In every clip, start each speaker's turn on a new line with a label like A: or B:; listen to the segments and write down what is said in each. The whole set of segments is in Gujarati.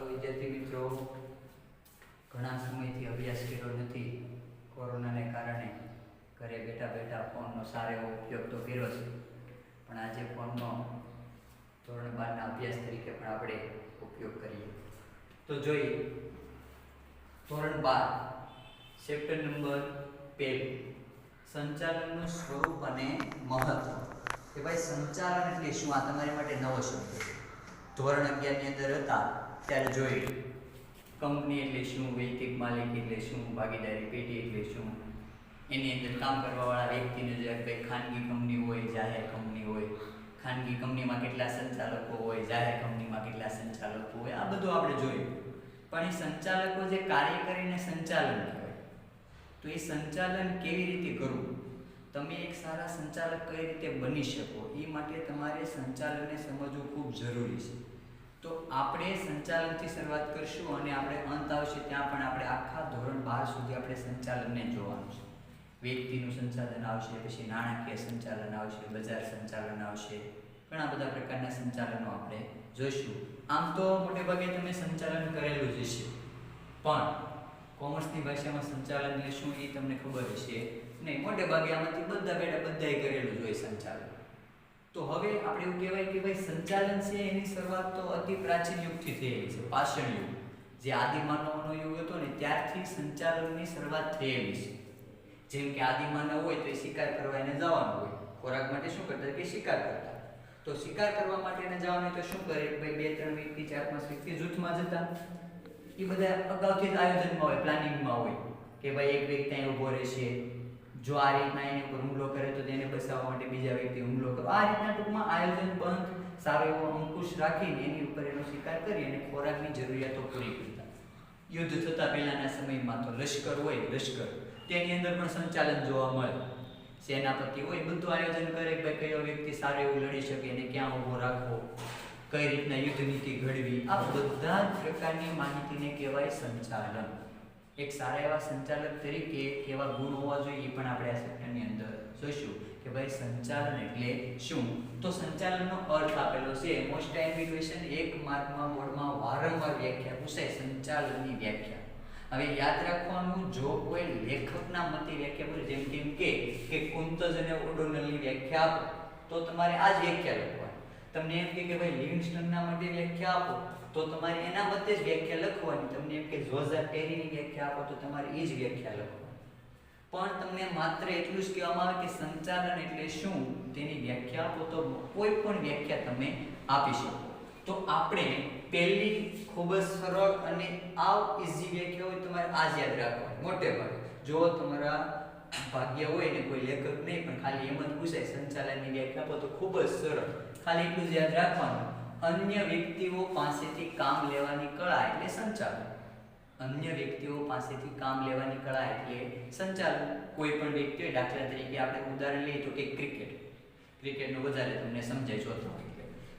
A: હાલો વિદ્યાર્થી મિત્રો, ઘણા સમયથી અભ્યાસ કર્યો નથી. કોરોનાને કારણે ઘરે બેઠા બેઠા ફોનનો સારો એવો ઉપયોગ તો કર્યો છે, પણ આજે ફોનનો ધોરણ 12ના અભ્યાસ તરીકે પણ આપણે ઉપયોગ કરીએ. તો જોઈએ ધોરણ 12 ચેપ્ટર નંબર 1, સંચાલનનું સ્વરૂપ અને મહત્વ. કે ભાઈ સંચાલન એટલે શું? આ તમારી માટે નવો શબ્દ છે. ધોરણ 11 ની અંદર હતા ત્યારે જોયું કંપની એટલે શું, વૈયક્તિક માલિક એટલે શું, ભાગીદારી પેઢી એટલે શું, એની અંદર કામ કરવાવાળા વ્યક્તિને જે કંઈ ખાનગી કંપની હોય, જાહેર કંપની હોય, ખાનગી કંપનીમાં કેટલા સંચાલકો હોય, જાહેર કંપનીમાં કેટલા સંચાલકો હોય, આ બધું આપણે જોયું. પણ એ સંચાલકો જે કાર્ય કરીને સંચાલન કહેવાય. તો એ સંચાલન કેવી રીતે કરવું, તમે એક સારા સંચાલક કઈ રીતે બની શકો, એ માટે તમારે સંચાલનને સમજવું ખૂબ જરૂરી છે. તો આપણે સંચાલનથી શરૂઆત કરશું અને આપણે અંત આવશે ત્યાં પણ આપણે આખા ધોરણ 12 સુધી આપણે સંચાલનને જોવાનું છે. વ્યક્તિનું સંચાલન આવશે, પછી નાણાકીય સંચાલન આવશે, બજાર સંચાલન આવશે, ઘણા બધા પ્રકારના સંચાલનો આપણે જોઈશું. આમ તો મોટે ભાગે તમે સંચાલન કરેલું જ હશે, પણ કોમર્સની ભાષામાં સંચાલન એટલે શું એ તમને ખબર હશે નહીં. મોટે ભાગે આમાંથી બધાએ કરેલું જ હોય સંચાલન. તો હવે આપણે એવું કહેવાય કે ભાઈ સંચાલન છે એની શરૂઆત તો અતિ પ્રાચીન યુગથી થયેલી છે. પાષાણ યુગ, જે આદિમાનવનો યુગ હતો ને, ત્યારથી સંચાલનની શરૂઆત થયેલી છે. જેમ કે આદિમાનવ હોય તો એ શિકાર કરવા એને જવાનું હોય, ખોરાક માટે શું કરતા કે શિકાર કરતા. તો શિકાર કરવા માટે એને જવાનું તો શું કરે, ભાઈ 2-3 વ્યક્તિ 4-5 વ્યક્તિ જૂથમાં જતા. એ બધા અગાઉથી જ આયોજનમાં હોય, પ્લાનિંગમાં હોય કે ભાઈ એક વ્યક્તિ અહીં ઊભો રહેશે, જો આ રીતના એની ઉપર હુમલો કરે તો તેને બચાવવા માટે બીજા વ્યક્તિ હુમલો કરે. આ રીતના ટૂંકમાં આયોજન બંધ સારો એવો અંકુશ રાખીને એની ઉપર એનો શિકાર કરી અને ખોરાકની જરૂરિયાતો પૂરી કરતા. યુદ્ધ થતા પહેલાના સમયમાં તો લશ્કર હોય, લશ્કર તેની અંદર પણ સંચાલન જોવા મળે. સેનાપતિ હોય, બધું આયોજન કરે કે ભાઈ કયો વ્યક્તિ સારો એવું લડી શકે અને ક્યાં ઊભો રાખવો, કઈ રીતના યુદ્ધ નીતિ ઘડવી, આ બધા જ પ્રકારની માહિતીને કહેવાય સંચાલન. એક સારા એવા સંચાલક તરીકે કેવા ગુણ હોવા જોઈએ એ પણ આપણે આ સેક્શનની અંદર જોઈશું કે ભાઈ સંચાલન એટલે શું. તો સંચાલનનો અર્થ આપેલો છે. મોસ્ટ ટાઈમ ક્વેશ્ચન 1 માર્કમાં બોર્ડમાં વારંવાર વ્યાખ્યા પૂછાય, સંચાલનની વ્યાખ્યા. હવે યાદ રાખવાનું, જો કોઈ લેખકના મતે વ્યાખ્યા પૂછે, જેમ કે કુંતજ અને ઓડોનલની વ્યાખ્યા આપો તો તમારે આ જ વ્યાખ્યા લખવાની. તમને એમ કે ભાઈ લિવિંગસ્ટનના મતે વ્યાખ્યા આપો તો તમારે એના મતે જ વ્યાખ્યા લખવાની. તમને એમ કે જોઝા ટેરીની વ્યાખ્યા આપો તો તમારે એ જ વ્યાખ્યા લખવાની. પણ તમને માત્ર એટલું જ કહેવામાં આવે કે સંચાલન એટલે શું, તેની વ્યાખ્યા આપો તો કોઈ પણ વ્યાખ્યા તમે આપી શકો. તો આપણે પહેલી ખૂબ જ સરળ અને આવ ઈઝી વ્યાખ્યા હોય તમારે આ જ યાદ રાખવાની. મોટે ભાગે જો તમારા ભાગ્ય હોય ને કોઈ લેખક નહીં પણ ખાલી એમ જ પૂછાય સંચાલનની વ્યાખ્યા આપો તો ખૂબ જ સરળ. ખાલી એટલું જ યાદ રાખવાનું, અન્ય વ્યક્તિઓ પાસેથી કામ લેવાની કળા એટલે સંચાલન. અન્ય વ્યક્તિઓ પાસેથી કામ લેવાની કળા એટલે સંચાલન. કોઈ પણ વ્યક્તિ હોય, દાખલા તરીકે આપણે ઉદાહરણ લઈએ તો કે ક્રિકેટનું વધારે તમને સમજાય જોતા હોય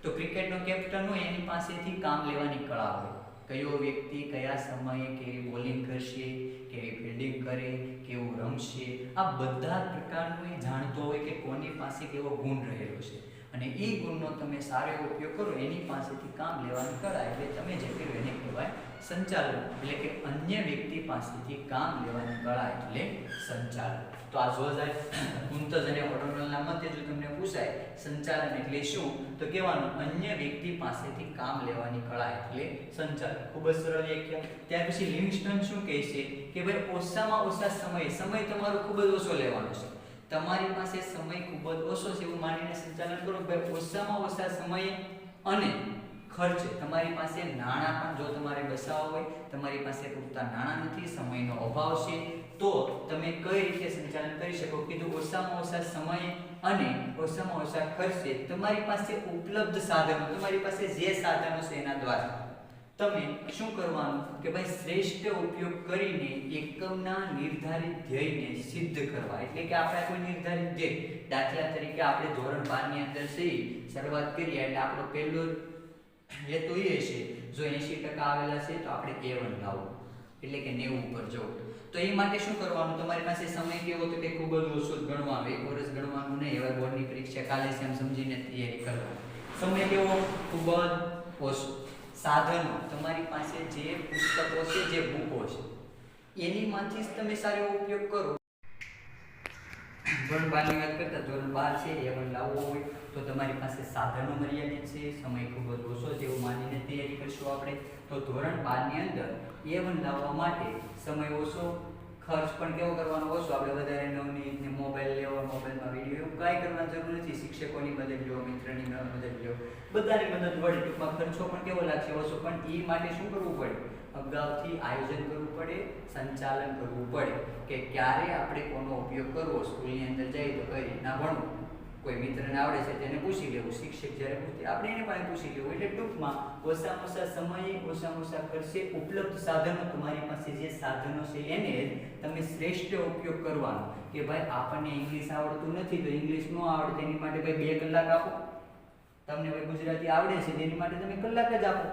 A: તો ક્રિકેટનો કેપ્ટન હોય એની પાસેથી કામ લેવાની કળા હોય. કયો વ્યક્તિ કયા સમયે કેવી બોલિંગ કરશે, કેવી ફિલ્ડિંગ કરે, કેવું રમશે, આ બધા પ્રકારનું એ જાણતો હોય કે કોની પાસે કેવો ગુણ રહેલો છે. અને એ ગુણનો તમે સારો એવો ઉપયોગ કરો, એની પાસેથી કામ લેવાની કળા એટલે તમે જે કર્યું એને કહેવાય સંચાલન. એટલે કે અન્ય વ્યક્તિ પાસેથી કામ લેવાની કળા એટલે સંચાલન. તો આ જોઝા કુંતજ અને ઓડોનલના મતે જો તમને પૂછાય સંચાલન એટલે શું તો કહેવાનું અન્ય વ્યક્તિ પાસેથી કામ લેવાની કળા એટલે સંચાલન. ખૂબ જ સરળ વ્યાખ્યા. ત્યાર પછી લિવિંગસ્ટન શું કહે છે કે ભાઈ ઓછામાં ઓછા સમય તમારો ખૂબ જ ઓછો લેવાનો છે. તમારી પાસે સમય ખૂબ જ ઓછો છે એવું માનીને સંચાલન કરો. ભાઈ ઓછામાં ઓછા સમય અને ખર્ચે તમારી પાસે નાણાં પણ જો તમારે બચાવવા હોય, તમારી પાસે પૂરતા નાણાં નથી, સમયનો અભાવ છે, તો તમે કઈ રીતે સંચાલન કરી શકો. કીધું ઓછામાં ઓછા સમય અને ઓછામાં ઓછા ખર્ચે તમારી પાસે ઉપલબ્ધ સાધનો, તમારી પાસે જે સાધનો છે એના દ્વારા તમે શું કરવાનું કે ભાઈ શ્રેષ્ઠ ઉપયોગ કરીને એકમના નિર્ધારિત ધ્યેયને સિદ્ધ કરવા. એટલે કે આપણે કોઈ નિર્ધારિત ધ્યેય, દાખલા તરીકે આપણે ધોરણ 12 ની અંદર શરૂઆત કરીએ એટલે આપણો પહેલો હેતુ એ છે જો 80% આવેલા છે તો આપણે A1 લાવવું, એટલે કે 90 ઉપર જવું. તો એ માટે શું કરવાનું, તમારી પાસે સમય કેવો તો કે ખૂબ જ ઓછો ગણવાનો, 1 વર્ષ ગણવાનું નહીં. હવે બોર્ડની પરીક્ષા કાલે છે એમ સમજીને તૈયારી કરવાની. સમય કેવો ખૂબ જ ઓછો. સાધનો, તમારી પાસે જે પુસ્તકો છે, જે બુકો છે, એનીમાંથી જ તમે સારો ઉપયોગ કરો. ધોરણ 12 ની વાત કરતા ધોરણ 12 છે એ પણ લાવવો હોય તો તમારી પાસે સાધનો મર્યાદિત છે, સમય ખૂબ જ ઓછો છે એવું માનીને તૈયારી કરશો આપણે, તો ધોરણ 12 ની અંદર A1 લાવવા માટે સમય ઓછો, ખર્ચ પણ કેવો કરવાનો ઓછો. આપણે વધારે નવનીત ને મોબાઈલ લેવો, મોબાઈલમાં વિડીયો એવું કાંઈ કરવાની જરૂર નથી. શિક્ષકોની મદદ લો, મિત્રની મદદ લો, બધાની મદદ વડે ટૂંકમાં ખર્ચો પણ કેવો લાગશે ઓછો. પણ એ માટે શું કરવું પડે? અગાઉથી આયોજન કરવું પડે, સંચાલન કરવું પડે કે ક્યારે આપણે કોનો ઉપયોગ કરવો. સ્કૂલની અંદર જઈએ તો કઈ રીતના ભણવું, કોઈ મિત્રને આવડે છે તેને પૂછી લેવું, શિક્ષક જ્યારે પૂછે આપણે એને પણ પૂછી લેવું. એટલે ટૂંકમાં ઓછામાં ઓછા સમયે, ઓછામાં ઓછા ખર્ચે ઉપલબ્ધ સાધનો, તમારી પાસે જે સાધનો છે એને તમે શ્રેષ્ઠ ઉપયોગ કરવાનો. કે ભાઈ આપણને ઇંગ્લિશ આવડતું નથી તો ઇંગ્લિશ ન આવડે તેની માટે ભાઈ 2 કલાક આપો. તમને ભાઈ ગુજરાતી આવડે છે તેની માટે તમે કલાક જ આપો.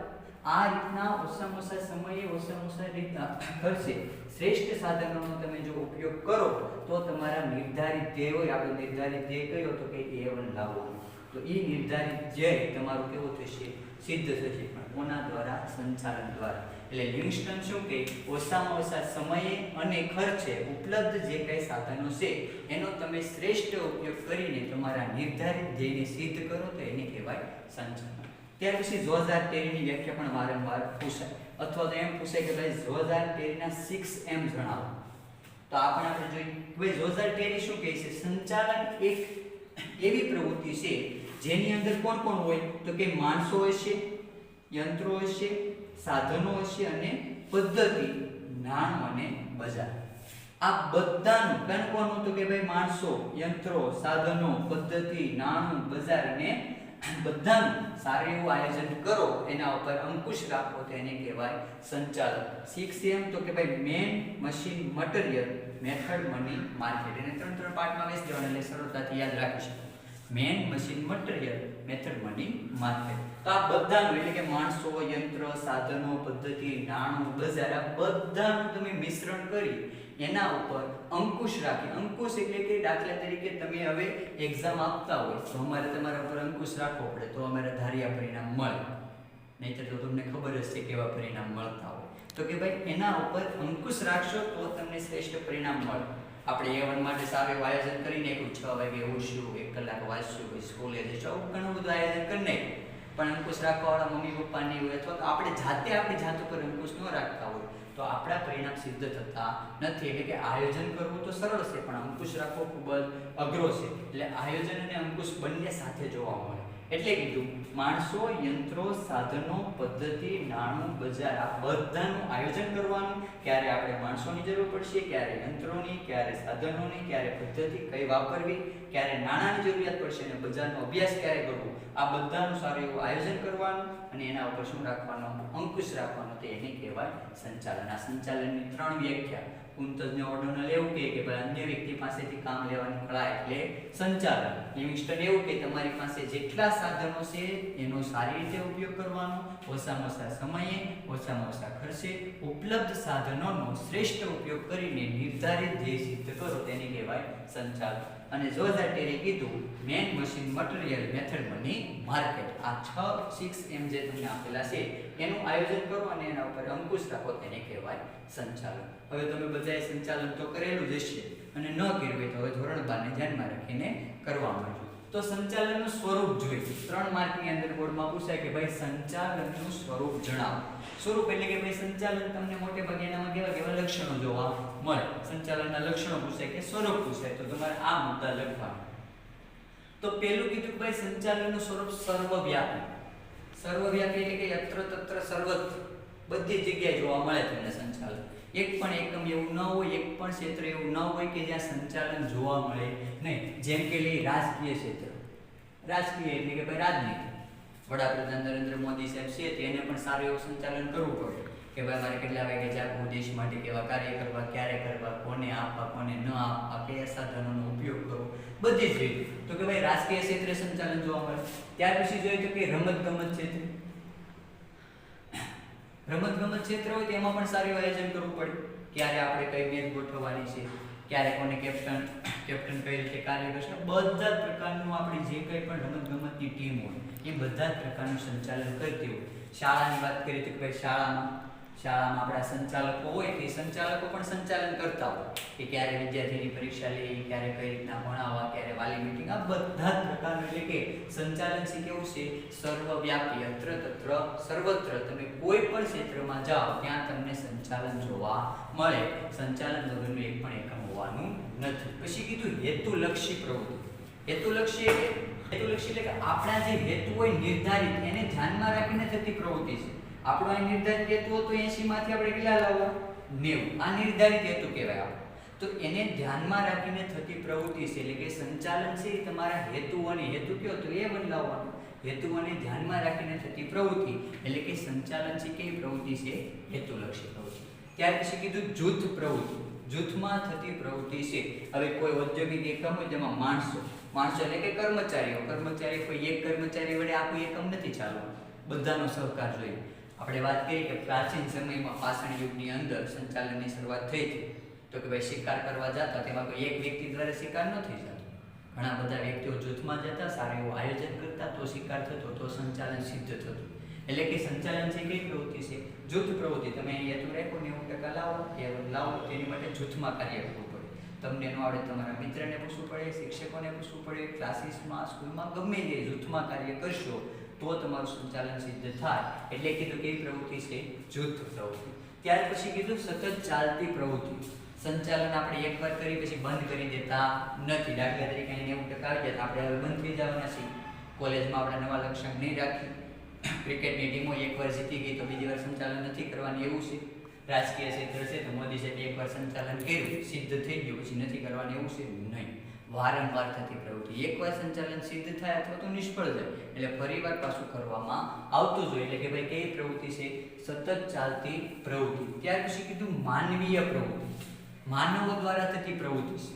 A: આ રીતના ઓછામાં ઓછા સમયે, ઓછામાં ઓછા રીતના ખર્ચે શ્રેષ્ઠ સાધનોનો તમે જો ઉપયોગ કરો તો તમારા નિર્ધારિત ધ્યેય હોય, આપણે નિર્ધારિત ધ્યેય કયો તો કે A1 લાવવાનું, તો એ નિર્ધારિત ધ્યેય તમારું કેવું થશે? સિદ્ધ થશે. પણ કોના દ્વારા? સંચાલન દ્વારા. એટલે લિવિંગસ્ટન શું કહે? ઓછામાં ઓછા સમયે અને ખર્ચે ઉપલબ્ધ જે કંઈ સાધનો છે એનો તમે શ્રેષ્ઠ ઉપયોગ કરીને તમારા નિર્ધારિત ધ્યેયને સિદ્ધ કરો તો એને કહેવાય સંચાલન. ત્યાર પછી ઝોઝાર ટેરીની વ્યાખ્યા પણ વારંવાર પૂછાય, અથવા તો એમ પૂછાય કે ભાઈ ઝોઝાર ટેરીના 6M જણાવો. તો આપણે જોઈએ ભાઈ ઝોઝાર ટેરી શું કહે છે? સંચાલન એક એવી પ્રવૃત્તિ છે જેની અંદર કોણ કોણ હોય તો કે માણસો હશે, યંત્રો હશે, સાધનો હશે અને પદ્ધતિ, નાણું અને બજાર. આ બધાનું કણ કોનું? તો કે ભાઈ માણસો, યંત્રો, સાધનો, પદ્ધતિ, નાણું, બજાર અને બધાનું સારું એવું આયોજન કરો, એના ઉપર અંકુશ રાખો તો એને કહેવાય સંચાલન. 6M તો કે ભાઈ man, machine, material, method, money, market. એને 3 પાર્ટમાં વહેંચી દેવાના એટલે સરળતાથી યાદ રાખી શકાય. Man, machine, material, method, money, market. તો આ બધાનું એટલે કે માણસો, યંત્ર, સાધનો, પદ્ધતિ, નાણું, બજાર, આ બધાનું તમે મિશ્રણ કરી એના ઉપર અંકુશ રાખી. અંકુશ એટલે કે દાખલા તરીકે તમે હવે એક્ઝામ આપતા હોય તો અમારે તમારા ઉપર અંકુશ રાખવો પડે તો અમારે ધાર્યા પરિણામ મળે, નહીંતર તો તમને ખબર હશે કેવા પરિણામ મળતા હોય. તો કે ભાઈ એના ઉપર અંકુશ રાખશો તો તમને શ્રેષ્ઠ પરિણામ મળે. આપણે A1 માટે સારું એવું આયોજન કરીને 6 વાગે ઉઠશું, 1 કલાક વાંચશું, પછી સ્કૂલે જઈશું, ઘણું બધું આયોજન કરી નાખ્યું. પણ અંકુશ રાખવાવાળા મમ્મી પપ્પા નહીં હોય અથવા તો આપણે જાતે આપણી જાત ઉપર અંકુશ ન રાખતા હોય તો આપણા પરિણામ સિદ્ધ થતા નથી. એટલે કે આયોજન કરવું તો સરળ છે પણ અંકુશ રાખવો ખૂબ જ અઘરો છે. એટલે આયોજન અને અંકુશ બંને સાથે જોવા મળે. એટલે કીધું માણસો, યંત્રો, સાધનો, પદ્ધતિ, નાણું, બજાર, આ બધાનું આયોજન કરવાનું. ક્યારે આપણે માણસોની જરૂર પડશે, ક્યારે યંત્રોની, ક્યારે સાધનોની, ક્યારે પદ્ધતિ કઈ વાપરવી, ક્યારે નાણાંની જરૂરિયાત પડશે અને બજારનો અભ્યાસ ક્યારે કરવો, આ બધાનું સારું એવું આયોજન કરવાનું અને એના ઉપર શું રાખવાનું? અંકુશ રાખવાનો. તો એને કહેવાય સંચાલન. આ સંચાલનની 3 વ્યાખ્યા કુંતજને ઓર્ડોનલ એવું કહે કે ભાઈ અન્ય વ્યક્તિ પાસેથી કામ લેવાની કળા એટલે સંચાલન. લિવિંગસ્ટન એવું કે તમારી પાસે જેટલા સાધનો છે એનો સારી રીતે ઉપયોગ કરવાનો, ઓછામાં ઓછા સમયે, ઓછામાં ઓછા ખર્ચે ઉપલબ્ધ સાધનોનો શ્રેષ્ઠ ઉપયોગ કરીને નિર્ધારિત ધ્યેય સિદ્ધ કરો તેને કહેવાય સંચાલન. અને ઝોઝાર ટેરે કીધું man, machine, material, method, money, market. આ 6M જે તમને આપેલા છે એનું આયોજન કરો અને એના ઉપર અંકુશ રાખો તેને કહેવાય સંચાલન. હવે તમે બધાએ સંચાલન તો કરેલું જ હશે અને ન કર્યું હોય તો હવે ધોરણ 12 ને ધ્યાનમાં રાખીને કરવા માંડજો. તો સંચાલનનું સ્વરૂપ જોઈએ. 3 માર્કની અંદર બોર્ડમાં પૂછાય કે ભાઈ સંચાલનનું સ્વરૂપ જણાવો. સ્વરૂપ એટલે કે ભાઈ સંચાલન તમને મોટે ભાગે એનામાં કેવા લક્ષણો જોવા મળે. સંચાલનના લક્ષણો પૂછાય કે સ્વરૂપ પૂછાય તો તમારે આ મુદ્દા લખવાના. તો પહેલું કીધું ભાઈ સંચાલનનું સ્વરૂપ સર્વવ્યાપી. સર્વવ્યાપી એટલે કે યત્ર તત્ર સર્વત્ર બધી જગ્યાએ જોવા મળે તમને સંચાલન. એક પણ એકમ એવું ન હોય, એક પણ ક્ષેત્ર એવું ન હોય કે જ્યાં સંચાલન જોવા મળે નહીં. જેમ કે લઈ રાજકીય ક્ષેત્ર. રાજકીય એટલે કે ભાઈ રાજનીતિ. વડાપ્રધાન નરેન્દ્ર મોદી સાહેબ છે તેને પણ સારું એવું સંચાલન કરવું પડે કે ભાઈ મારે કેટલા વાગે જાગવું, દેશ માટે કેવા કાર્ય કરવા, ક્યારે કરવા, કોને આપવા, કોને ન આપવા, કયા સાધનોનો ઉપયોગ કરવો, બધી જ રીતે. તો કે ભાઈ રાજકીય ક્ષેત્રે સંચાલન જોવા મળે. ત્યાર પછી જોઈએ તો કે રમતગમત ક્ષેત્ર. રમતગમત ક્ષેત્ર હોય તો એમાં પણ સારું આયોજન કરવું પડે. ક્યારે આપણે કઈ મેચ ગોઠવવાની છે, ક્યારે કોને કેપ્ટન કેપ્ટન કઈ રીતે કાર્ય કરશે, બધા જ પ્રકારનું આપણી જે કંઈ પણ રમતગમતની ટીમ હોય એ બધા જ પ્રકારનું સંચાલન કરતી હોય. શાળાની વાત કરીએ તો ભાઈ શાળામાં આપણા સંચાલકો હોય તે સંચાલકો પણ સંચાલન કરતા હોય કે ક્યારે વિદ્યાર્થીની પરીક્ષા લેવી, ક્યારે કઈ રીતના ભણાવવા, ક્યારે વાલી મીટિંગ, આ બધા જ પ્રકારનું એટલે કે સંચાલન છે કેવું છે, સર્વવ્યાપી, અત્ર તત્ર સર્વત્ર તમે કોઈ પણ ક્ષેત્રમાં જાઓ ત્યાં તમને સંચાલન જોવા મળે. સંચાલન વગરનું એક પણ એકમ હોવાનું નથી. પછી કીધું હેતુલક્ષી પ્રવૃત્તિ. હેતુલક્ષી એટલે કે આપણા જે હેતુ હોય નિર્ધારિત એને ધ્યાનમાં રાખીને થતી પ્રવૃત્તિ છે. આપણો આ નિર્ધારિત હેતુ હતો 80 માંથી આપણે કેટલા લાવવા, 90. આ નિર્ધારિત હેતુ કહેવાય આપણે. તો એને ધ્યાનમાં રાખીને થતી પ્રવૃત્તિ છે એટલે કે સંચાલન છે એ તમારા હેતુઓને, હેતુ કયો તો એ બદલાવવાનો, હેતુઓને ધ્યાનમાં રાખીને થતી પ્રવૃત્તિ એટલે કે સંચાલન છે કેવી પ્રવૃત્તિ છે, હેતુલક્ષી પ્રવૃત્તિ. ત્યાર પછી કીધું જૂથ પ્રવૃત્તિ. જૂથમાં થતી પ્રવૃત્તિ છે. હવે કોઈ ઔદ્યોગિક એકમ હોય જેમાં માણસો એટલે કે કર્મચારી કોઈ એક કર્મચારી વડે આખું એકમ નથી ચાલવાનું, બધાનો સહકાર જોઈએ. આપણે વાત કરીએ કે પ્રાચીન સમયમાં પાષાણ યુગની અંદર સંચાલનની શરૂઆત થઈ હતી તો કે ભાઈ શિકાર કરવા જતા તેમાં કોઈ એક વ્યક્તિ દ્વારા શિકાર ન થઈ જતો, ઘણા બધા વ્યક્તિઓ જૂથમાં જતા, સારું એવું આયોજન કરતા તો શિકાર થતો, તો સંચાલન સિદ્ધ થતું. એટલે કે સંચાલન છે કઈ પ્રવૃત્તિ છે, જૂથ પ્રવૃત્તિ. તમે હેતુ રાખો 90% લાવો તેની માટે જૂથમાં કાર્ય કરવું પડે. તમને ન આવડે તમારા મિત્રને પૂછવું પડે, શિક્ષકોને પૂછવું પડે, ક્લાસીસમાં સ્કૂલમાં ગમે તે જૂથમાં કાર્ય કરશો તો તમારું સંચાલન સિદ્ધ થાય. એટલે કીધું કેવી પ્રવૃત્તિ છે, જૂથ પ્રવૃત્તિ. ત્યાર પછી કીધું સતત ચાલતી પ્રવૃત્તિ. સંચાલન આપણે એકવાર કરી પછી બંધ કરી દેતા નથી. દાખલા તરીકે 90% આવી જાય આપણે હવે બંધ થઈ જવાના છીએ. કોલેજમાં આપણે નવા લક્ષ્યાંક નહીં રાખી, ક્રિકેટની ટીમો એકવાર જીતી ગઈ તો બીજી વાર સંચાલન નથી કરવાની એવું છે. રાજકીય ક્ષેત્ર છે તો મોદી સાહેબે એકવાર સંચાલન કર્યું, સિદ્ધ થઈ ગયું, પછી નથી કરવાનું એવું છે નહીં. વારંવાર થતી પ્રવૃત્તિ. એકવાર સંચાલન સિદ્ધ થાય અથવા તો નિષ્ફળ જાય એટલે ફરીવાર પાછું કરવામાં આવતું જ હોય. એટલે કે ભાઈ કઈ પ્રવૃત્તિ છે, સતત ચાલતી પ્રવૃત્તિ. ત્યાર પછી કીધું માનવીય પ્રવૃત્તિ. માનવો દ્વારા થતી પ્રવૃત્તિ છે.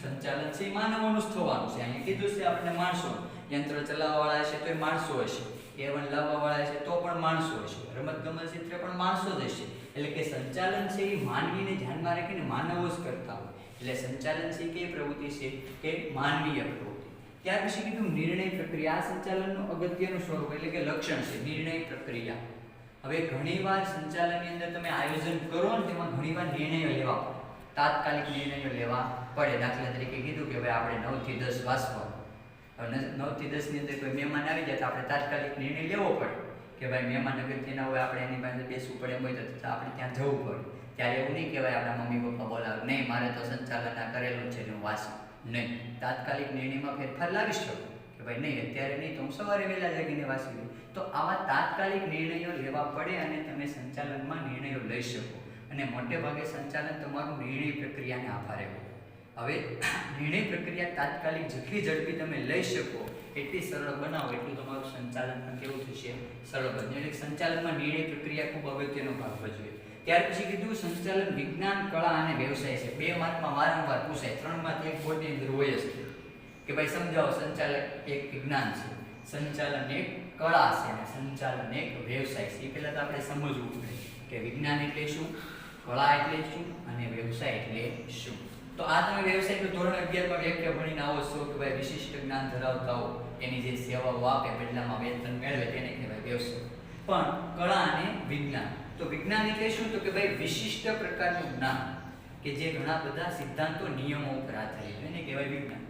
A: સંચાલન છે માનવોનું જ થવાનું છે. અહીંયા કીધું છે આપણે માણસો, યંત્ર ચલાવવા વાળા હશે તો એ માણસો હશે, એવન લાવવા વાળા હશે તો પણ માણસો હશે, રમતગમત ક્ષેત્રે પણ માણસો જ હશે. એટલે કે સંચાલન છે એ માનવીને ધ્યાનમાં રાખીને માનવો જ કરતા હોય. એટલે સંચાલન છે કે પ્રવૃત્તિ છે કે માનવીય પ્રવૃત્તિ. ત્યાર પછી કીધું નિર્ણય પ્રક્રિયા. આ સંચાલનનું અગત્યનું સ્વરૂપ એટલે કે લક્ષણ છે નિર્ણય પ્રક્રિયા. હવે ઘણીવાર સંચાલનની અંદર તમે આયોજન કરો ને તેમાં ઘણીવાર નિર્ણયો લેવા પડે, તાત્કાલિક નિર્ણયો લેવા પડે. દાખલા તરીકે કીધું કે ભાઈ આપણે 9 થી 10 વાંચવાનું. હવે 9 થી 10 ની અંદર કોઈ મહેમાન આવી જાય તો આપણે તાત્કાલિક નિર્ણય લેવો પડે કે ભાઈ મહેમાન અગત્યના હોય, આપણે એની પાસે બેસવું પડે, હોય તો આપણે ત્યાં જવું પડે. ત્યારે એવું નહીં કહેવાય આપણા મમ્મી પપ્પા બોલાવે, નહીં મારે તો સંચાલન આ કરેલું છે હું વાંચું નહીં. તાત્કાલિક નિર્ણયમાં ફેરફાર લાવી શકો કે ભાઈ નહીં અત્યારે નહીં તો હું સવારે વહેલા જાગીને વાંચી લઉં. તો આવા તાત્કાલિક નિર્ણયો લેવા પડે અને તમે સંચાલનમાં નિર્ણયો લઈ શકો. અને મોટે ભાગે સંચાલન તમારું નિર્ણય પ્રક્રિયાને આભારે હોય. હવે નિર્ણય પ્રક્રિયા તાત્કાલિક જેટલી ઝડપી તમે લઈ શકો એટલી સરળ બનાવો એટલું તમારું સંચાલન પણ કેવું થશે, સરળ બનશે. એટલે સંચાલનમાં નિર્ણય પ્રક્રિયા ખૂબ અગત્યનો ભાગ ભજવે. ત્યાર પછી કીધું સંચાલન વિજ્ઞાન, કળા અને વ્યવસાય છે. 2 માર્કમાં વારંવાર પૂછાય, 3 માંથી એક બોર્ડની અંદર હોય જ કે ભાઈ સમજાવો સંચાલન એક વિજ્ઞાન છે, સંચાલન એક કળા છે અને સંચાલન એક વ્યવસાય છે. એ પહેલા તો આપણે સમજવું પડે કે વિજ્ઞાન એટલે શું, કળા એટલે શું અને વ્યવસાય એટલે શું. તો આ તમે વ્યવસાય તો ધોરણ 11 માં વ્યાખ્યા ભણીને આવો છો કે ભાઈ વિશિષ્ટ જ્ઞાન ધરાવતા હો, એની જે સેવાઓ આપે બદલામાં વેતન મેળવે તેને કહેવાય વ્યવસાય. પણ કળા અને વિજ્ઞાન, તો વિજ્ઞાન એટલે શું તો કે ભાઈ વિશિષ્ટ પ્રકારનું જ્ઞાન કે જે ઘણા બધા સિદ્ધાંતો નિયમો ઉપર આધારિત એને કહેવાય વિજ્ઞાન.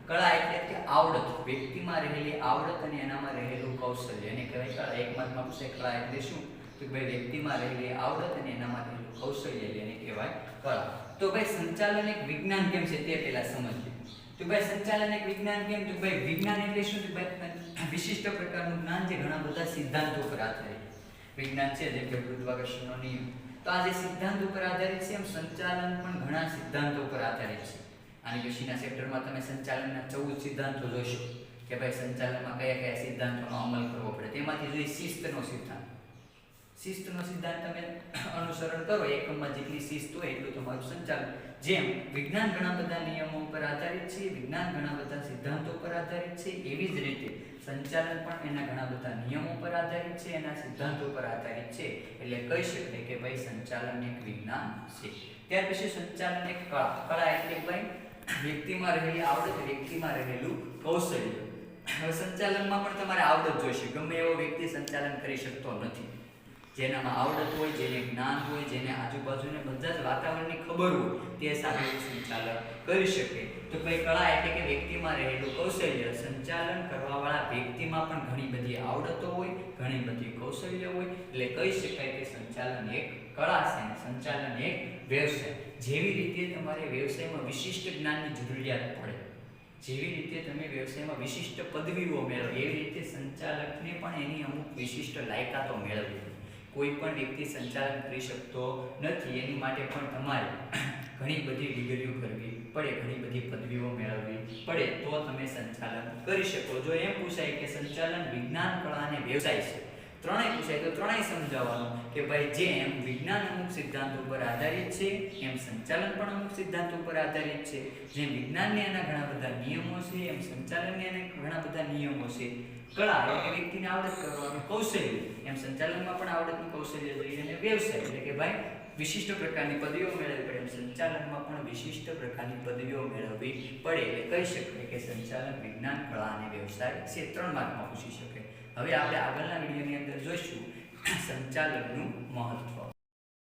A: કળા એટલે કે આવડત, વ્યક્તિમાં રહેલી આવડત અને એનામાં રહેલું કૌશલ્ય એને કહેવાય કળા. એક માર્કમાં પૂછે કળા એટલે શું તો ભાઈ વ્યક્તિમાં રહેલી આવડત અને એનામાં રહેલું કૌશલ્ય એને કહેવાય કળા. તો ભાઈ સંચાલન એક વિજ્ઞાન કેમ છે તે પહેલા સમજીએ. તો ભાઈ સંચાલન એક વિજ્ઞાન કેમ તો ભાઈ વિજ્ઞાન એટલે શું તો ભાઈ વિશિષ્ટ પ્રકારનું જ્ઞાન જે ઘણા બધા સિદ્ધાંતો પર આધારિત વિજ્ઞાન છે, જેમ કે ગુરુત્વાકર્ષણનો નિયમ. તો આ જે સિદ્ધાંતો પર આધારિત છે એમ સંચાલન પણ ઘણા સિદ્ધાંતો પર આધારિત છે. આની પછીના ચેપ્ટરમાં તમે સંચાલનના 14 સિદ્ધાંતો જોશો કે ભાઈ સંચાલનમાં કયા કયા સિદ્ધાંતોનો અમલ કરવો પડે. તેમાંથી જોઈએ શિસ્તનો સિદ્ધાંત. શિસ્તનો સિદ્ધાંત તમે અનુસરણ કરો, એકમમાં જેટલી શિસ્ત હોય એટલું તમારું સંચાલન. જેમ વિજ્ઞાન ઘણા બધા નિયમો પર આધારિત છે, વિજ્ઞાન ઘણા બધા સિદ્ધાંતો પર આધારિત છે, એવી જ રીતે સંચાલન પણ એના ઘણા બધા નિયમો પર આધારિત છે, એના સિદ્ધાંતો પર આધારિત છે. એટલે કહી શકાય કે ભાઈ સંચાલન એક વિજ્ઞાન છે. ત્યાર પછી સંચાલન એક કળા. કળા એટલે ભાઈ વ્યક્તિમાં રહેલી આવડત, વ્યક્તિમાં રહેલું કૌશલ્ય. હવે સંચાલનમાં પણ તમારે આવડત જોઈશે. ગમે એવો વ્યક્તિ સંચાલન કરી શકતો નથી. જેનામાં આવડત હોય, જેને જ્ઞાન હોય, જેને આજુબાજુને બધા જ વાતાવરણની ખબર હોય, તે સારું સંચાલન કરી શકે. તો ભાઈ કળા એટલે કે વ્યક્તિમાં રહેલું કૌશલ્ય. સંચાલન કરવાવાળા વ્યક્તિમાં પણ ઘણી બધી આવડતો હોય, ઘણી બધી કૌશલ્ય હોય, એટલે કહી શકાય કે સંચાલન એક કળા છે અને સંચાલન એક વ્યવસાય. જેવી રીતે તમારે વ્યવસાયમાં વિશિષ્ટ જ્ઞાનની જરૂરિયાત પડે, જેવી રીતે તમે વ્યવસાયમાં વિશિષ્ટ પદવીઓ મેળવો, એવી રીતે સંચાલકને પણ એની અમુક વિશિષ્ટ લાયકાતો મેળવવી. કોઈ પણ વ્યક્તિ સંચાલન કરી શકતો નથી, એની માટે પણ તમારે ઘણી બધી ડિગ્રીઓ કરવી પડે, ઘણી બધી પદવીઓ મેળવવી પડે, તો તમે સંચાલન કરી શકો. જો એમ પૂછાય કે સંચાલન વિજ્ઞાન, કળા અને વ્યવસાય છે, ત્રણેય પૂછાય તો ત્રણેય સમજાવવાનું કે ભાઈ જેમ વિજ્ઞાન અમુક સિદ્ધાંતો પર આધારિત છે, એમ સંચાલન પણ અમુક સિદ્ધાંતો પર આધારિત છે. જેમ વિજ્ઞાનને એના ઘણા બધા નિયમો છે, એમ સંચાલનને એના ઘણા બધા નિયમો છે. કળા એટલે વ્યક્તિને આવડત કરવાનું કૌશલ્ય, એમ સંચાલનમાં પણ આવડતનું કૌશલ્ય જોઈએ. અને વ્યવસાય એટલે કે ભાઈ વિશિષ્ટ પ્રકારની પદવીઓ મેળવવી પડે, એમ સંચાલનમાં પણ વિશિષ્ટ પ્રકારની પદવીઓ મેળવવી પડે. એટલે કહી શકાય કે સંચાલન વિજ્ઞાન, કળા અને વ્યવસાય છે. 3 માર્કમાં પૂછી શકે. હવે આપણે આગળના વિડીયોની અંદર જોઈશું સંચાલનનું મહત્વ.